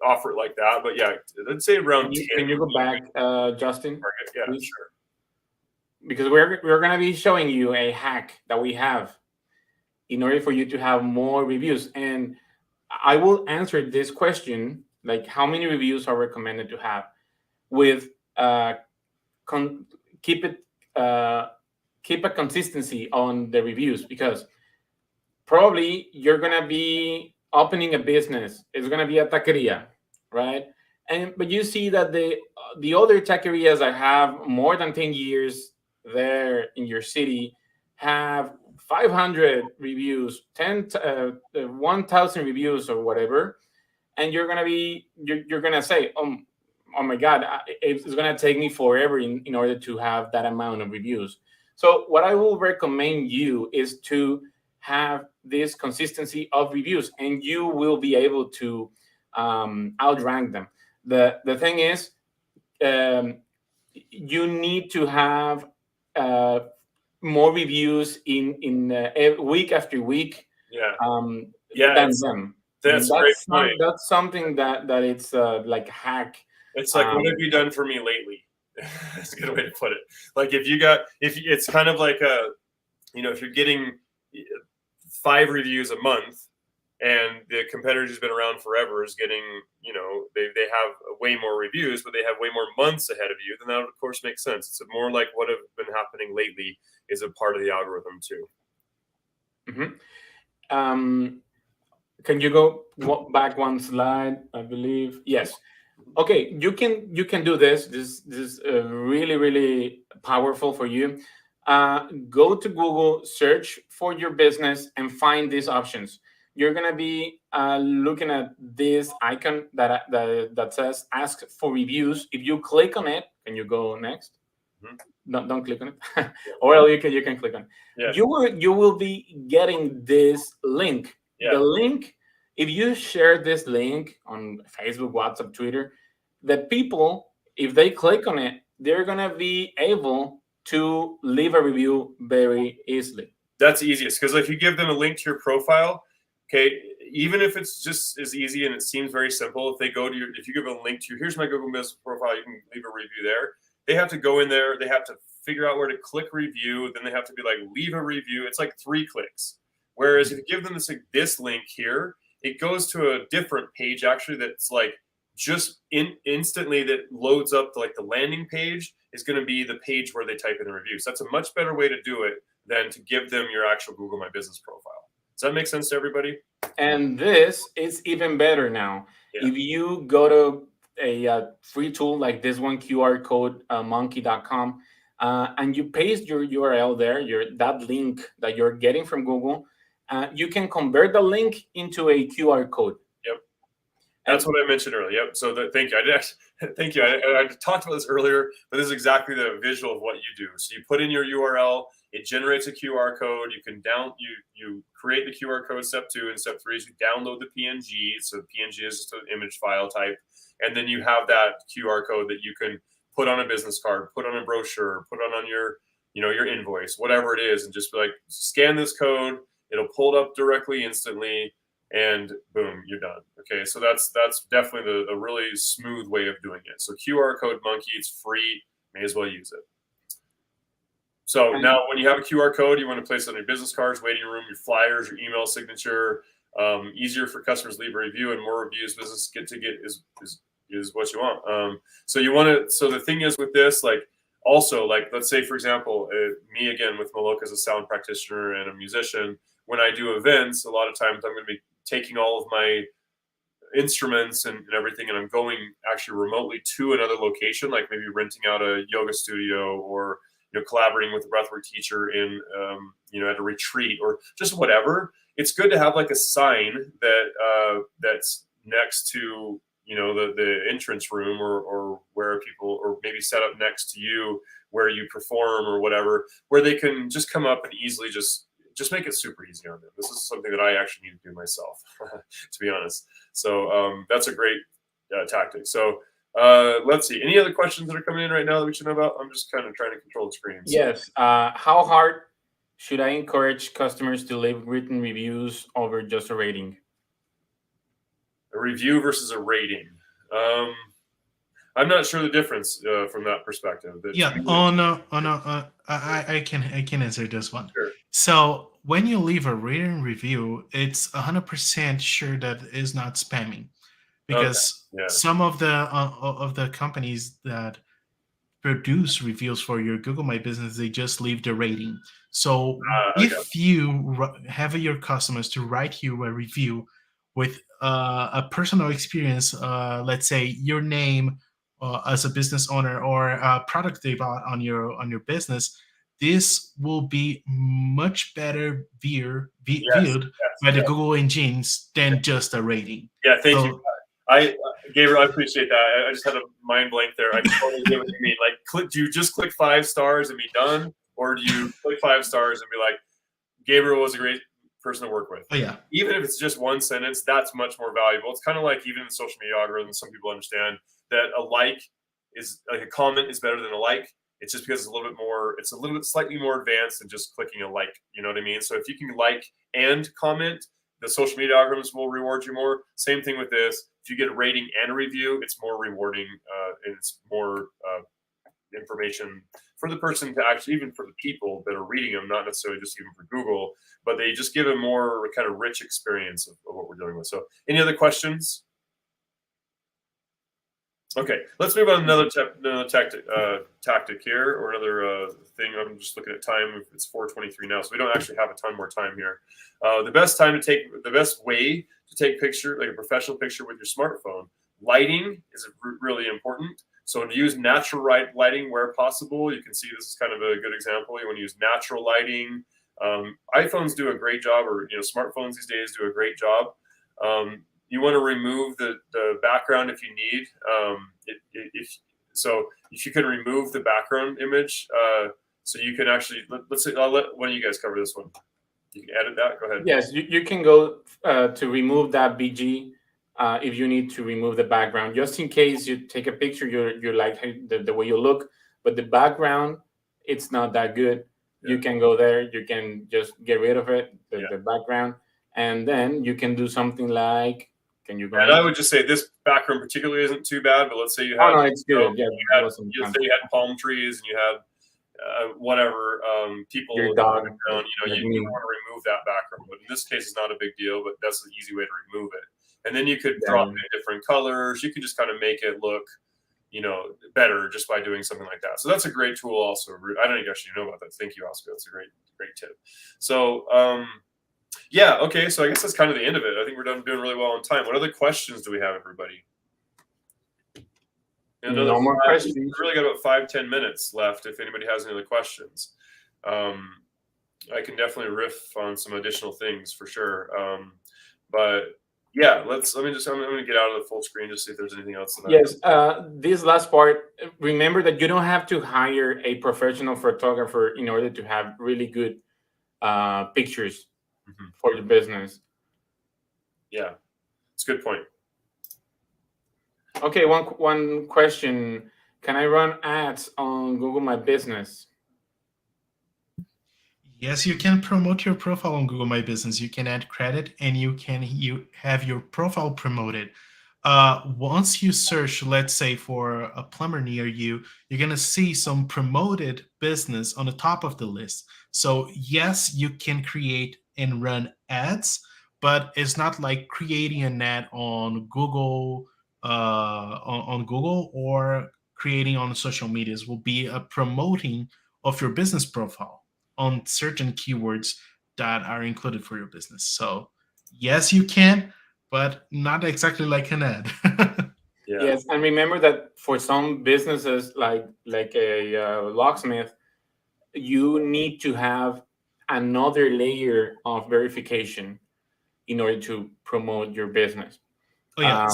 offer it like that, but yeah, let's say around 10. Can you go back, Justin? Yeah, please? Sure. Because we're going to be showing you a hack that we have in order for you to have more reviews. And I will answer this question, like how many reviews are recommended to have, with keep a consistency on the reviews, because probably you're going to be opening a business. It's going to be a taqueria, right? But you see that the other taquerias that have more than 10 years there in your city have 500 reviews, 1,000 reviews or whatever, and you're gonna say, oh my God, it's gonna take me forever in order to have that amount of reviews. So what I will recommend you is to have this consistency of reviews, and you will be able to outrank them. The thing is, you need to have more reviews in week after week. Than them. That's a great point. That's something that it's like a hack. It's like, what have you done for me lately? That's a good way to put it. Like if it's kind of like if you're getting 5 reviews a month, and the competitor who's been around forever is getting, they have way more reviews, but they have way more months ahead of you, then that, of course, makes sense. It's more like what have been happening lately is a part of the algorithm, too. Mm-hmm. Can you go back one slide, I believe? Yes. Okay, you can do this. This is really, really powerful for you. Go to Google, search for your business, and find these options. You're gonna be looking at this icon that says "Ask for Reviews." If you click on it, can you go next? Mm-hmm. Don't click on it, or you can click on it. Yeah. You will be getting this link. Yeah. The link. If you share this link on Facebook, WhatsApp, Twitter, the people, if they click on it, they're gonna be able to leave a review very easily. That's easiest, because if you give them a link to your profile. Okay, even if it's just as easy and it seems very simple, if you give a link to here's my Google Business profile, you can leave a review there. They have to go in there, they have to figure out where to click review, then they have to be like, leave a review. It's like 3 clicks. Whereas if you give them this link here, it goes to a different page actually that's like just instantly that loads up like the landing page is going to be the page where they type in the review. So that's a much better way to do it than to give them your actual Google My Business profile. Does that make sense to everybody? And this is even better now. Yeah. If you go to a free tool like this one, QR code monkey.com, and you paste your URL there, that link that you're getting from Google, you can convert the link into a QR code. Yep. That's what I mentioned earlier. Yep. So thank you. Thank you. I talked about this earlier, but this is exactly the visual of what you do. So you put in your URL, it generates a QR code. You can you create the QR code, step 2, and step 3 is you download the PNG. So the PNG is just an image file type, and then you have that QR code that you can put on a business card, put on a brochure, put on your your invoice, whatever it is, and just be like, scan this code. It'll pull it up directly, instantly, and boom, you're done. Okay, so that's definitely a really smooth way of doing it. So QR code monkey, it's free, may as well use it. So now when you have a QR code, you want to place it on your business cards, waiting room, your flyers, your email signature. Easier for customers to leave a review, and more reviews business get is what you want. So you want to. So the thing is with this, like, also, like, let's say for example, me again with Maloka as a sound practitioner and a musician. When I do events, a lot of times I'm going to be taking all of my instruments and everything, and I'm going actually remotely to another location, like maybe renting out a yoga studio, or collaborating with a breathwork teacher in at a retreat, or just whatever. It's good to have like a sign that that's next to the entrance room, or where people, or maybe set up next to you where you perform or whatever, where they can just come up and easily just make it super easy on them. This is something that I actually need to do myself, to be honest. So that's a great tactic. So let's see. Any other questions that are coming in right now that we should know about? I'm just kind of trying to control the screen. So. Yes. How hard should I encourage customers to leave written reviews over just a rating? A review versus a rating. I'm not sure the difference from that perspective. Yeah. I can answer this one. Sure. So when you leave a written review, it's 100% sure that it is not spamming, because some of the companies that produce reviews for your Google My Business, they just leave the rating. So if you have your customers to write you a review with a personal experience, let's say your name as a business owner, or a product they bought on your business, this will be much better viewed by the Google engines than just a rating. Yeah, thank you. Gabriel, I appreciate that. I just had a mind blank there. I totally get what you mean. Like, do you just click 5 stars and be done, or do you click 5 stars and be like, Gabriel was a great person to work with? Oh yeah. Even if it's just one sentence, that's much more valuable. It's kind of like, even in social media algorithms, some people understand that a comment is better than a like. It's just because it's a little bit slightly more advanced than just clicking a like. You know what I mean? So if you can like and comment, the social media algorithms will reward you more. Same thing with this. If you get a rating and a review, it's more rewarding, and it's more information for the person to actually, even for the people that are reading them, not necessarily just even for Google, but they just give a more kind of rich experience of what we're dealing with. So any other questions? Okay, let's move on to another tactic here, or another thing. I'm just looking at time. It's 4:23 now, so we don't actually have a ton more time here. The best way to take picture, like a professional picture with your smartphone, lighting is really important. So to use natural lighting where possible. You can see this is kind of a good example. You want to use natural lighting. iPhones do a great job, or smartphones these days do a great job. You want to remove the background if you need. If you can remove the background image, so you can actually, let's say, I'll let one of you guys cover this one. You can edit that. Go ahead. Yes, you can go to remove that BG if you need to remove the background, just in case you take a picture, you like the way you look, but the background, it's not that good. Yeah. You can go there. You can just get rid of it, the background, and then you can do something like. Can you go? And I would just say this background particularly isn't too bad, but let's say you had, it's good. You had palm trees and you had whatever people, your dog, you want to remove that background. But in this case, it's not a big deal. But that's an easy way to remove it. And then you could drop in different colors. You can just kind of make it look, better just by doing something like that. So that's a great tool. Also, I don't actually know about that. Thank you, Oscar. That's a great tip. So. Yeah. Okay. So I guess that's kind of the end of it. I think we're doing really well on time. What other questions do we have, everybody? No more questions. We really got about 5-10 minutes left. If anybody has any other questions, I can definitely riff on some additional things for sure. But yeah, I'm going to get out of the full screen just see if there's anything else. Yes. This last part. Remember that you don't have to hire a professional photographer in order to have really good pictures for your business. Yeah, it's a good point. Okay, one question. Can I run ads on Google My Business? Yes, you can promote your profile on Google My Business. You can add credit and you have your profile promoted. Once you search, let's say for a plumber near you, you're going to see some promoted business on the top of the list. So yes, you can create and run ads, but it's not like creating an ad on Google, on Google or creating on social medias. Will be a promoting of your business profile on certain keywords that are included for your business. So yes, you can, but not exactly like an ad. Yeah. Yes, and remember that for some businesses, like a locksmith, you need to have another layer of verification in order to promote your business. Oh yeah,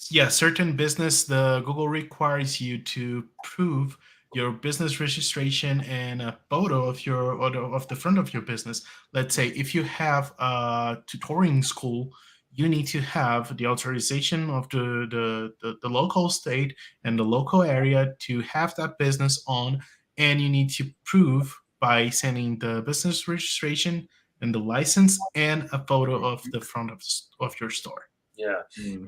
yeah. Certain business, the Google requires you to prove your business registration and a photo of of the front of your business. Let's say if you have a tutoring school, you need to have the authorization of the local state and the local area to have that business on, and you need to prove by sending the business registration and the license and a photo of the front of your store. Yeah.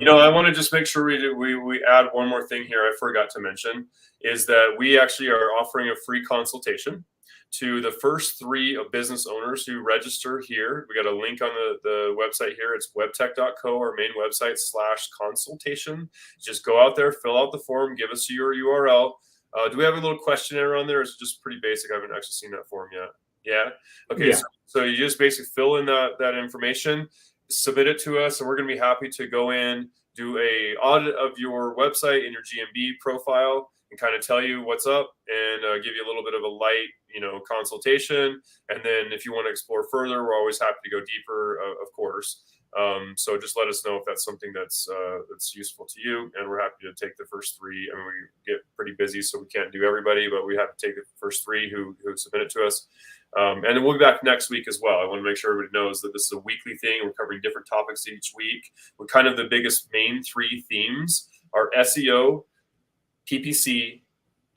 I want to just make sure we add one more thing here I forgot to mention is that we actually are offering a free consultation to the first 3 of business owners who register here. We got a link on the website here. It's webtek.co, our main website /consultation. Just go out there, fill out the form, give us your URL. Do we have a little questionnaire on there? Or is it just pretty basic? I haven't actually seen that form yet. Yeah. Okay. Yeah. So you just basically fill in that information, submit it to us, and we're going to be happy to go in, do a audit of your website and your GMB profile and kind of tell you what's up and give you a little bit of a light, consultation. And then if you want to explore further, we're always happy to go deeper, of course. So just let us know if that's something that's useful to you. And we're happy to take the first 3. I mean, we get pretty busy, so we can't do everybody, but we have to take the first 3 who submit it to us. And then we'll be back next week as well. I want to make sure everybody knows that this is a weekly thing. We're covering different topics each week. We're kind of the biggest main 3 themes are SEO, PPC,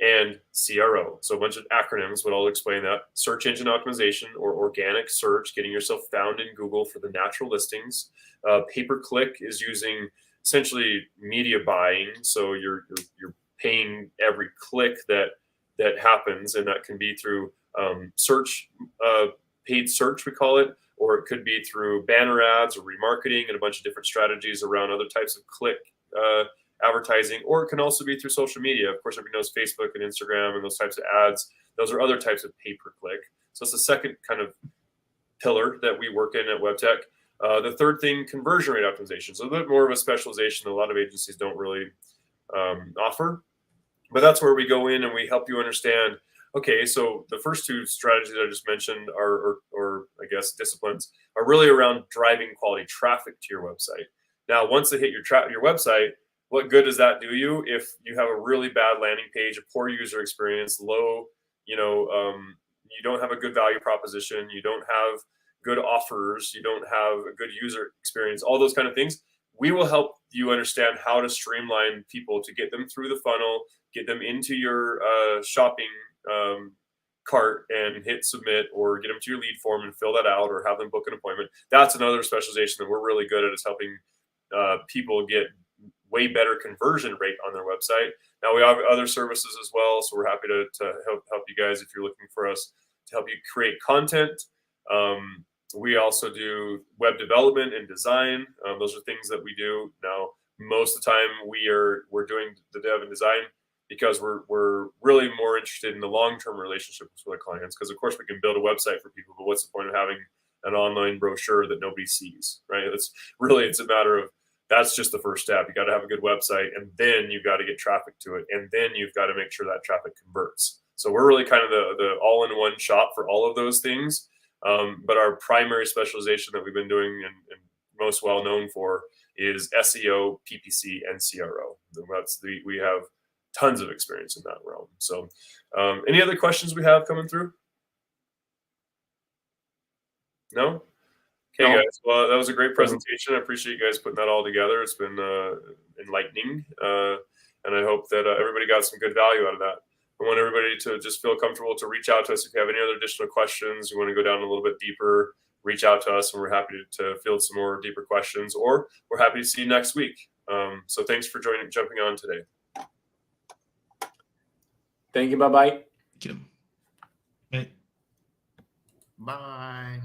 and CRO. So a bunch of acronyms, but I'll explain that. Search engine optimization or organic search, getting yourself found in Google for the natural listings. Pay-per-click is using essentially media buying. So you're paying every click that happens, and that can be through search, paid search, we call it, or it could be through banner ads or remarketing and a bunch of different strategies around other types of click advertising, or it can also be through social media. Of course, everybody knows Facebook and Instagram and those types of ads. Those are other types of pay-per-click. So it's the second kind of pillar that we work in at Webtek. The third thing, conversion rate optimization. So a bit more of a specialization a lot of agencies don't really offer, but that's where we go in and we help you understand, okay, so the first 2 strategies I just mentioned or I guess disciplines are really around driving quality traffic to your website. Now, once they hit your website, what good does that do you if you have a really bad landing page, a poor user experience, low, you don't have a good value proposition, you don't have good offers, you don't have a good user experience, all those kind of things. We will help you understand how to streamline people to get them through the funnel, get them into your shopping cart and hit submit, or get them to your lead form and fill that out, or have them book an appointment. That's another specialization that we're really good at, is helping people get way better conversion rate on their website. Now we have other services as well, so we're happy to help you guys if you're looking for us to help you create content. We also do web development and design. Those are things that we do. Now, most of the time we're doing the dev and design because we're really more interested in the long-term relationships with our clients. Because of course we can build a website for people, but what's the point of having an online brochure that nobody sees, right? It's a matter of, that's just the first step. You got to have a good website, and then you've got to get traffic to it, and then you've got to make sure that traffic converts. So we're really kind of the all-in-one shop for all of those things. But our primary specialization that we've been doing and most well known for is SEO, PPC, and CRO. We have tons of experience in that realm. So any other questions we have coming through? No? Okay, No. guys. Well, that was a great presentation. I appreciate you guys putting that all together. It's been enlightening, and I hope that everybody got some good value out of that. I want everybody to just feel comfortable to reach out to us if you have any other additional questions. You want to go down a little bit deeper, reach out to us, and we're happy to field some more deeper questions, or we're happy to see you next week. So thanks for jumping on today. Thank you. Bye-bye. Thank you. Bye. Bye.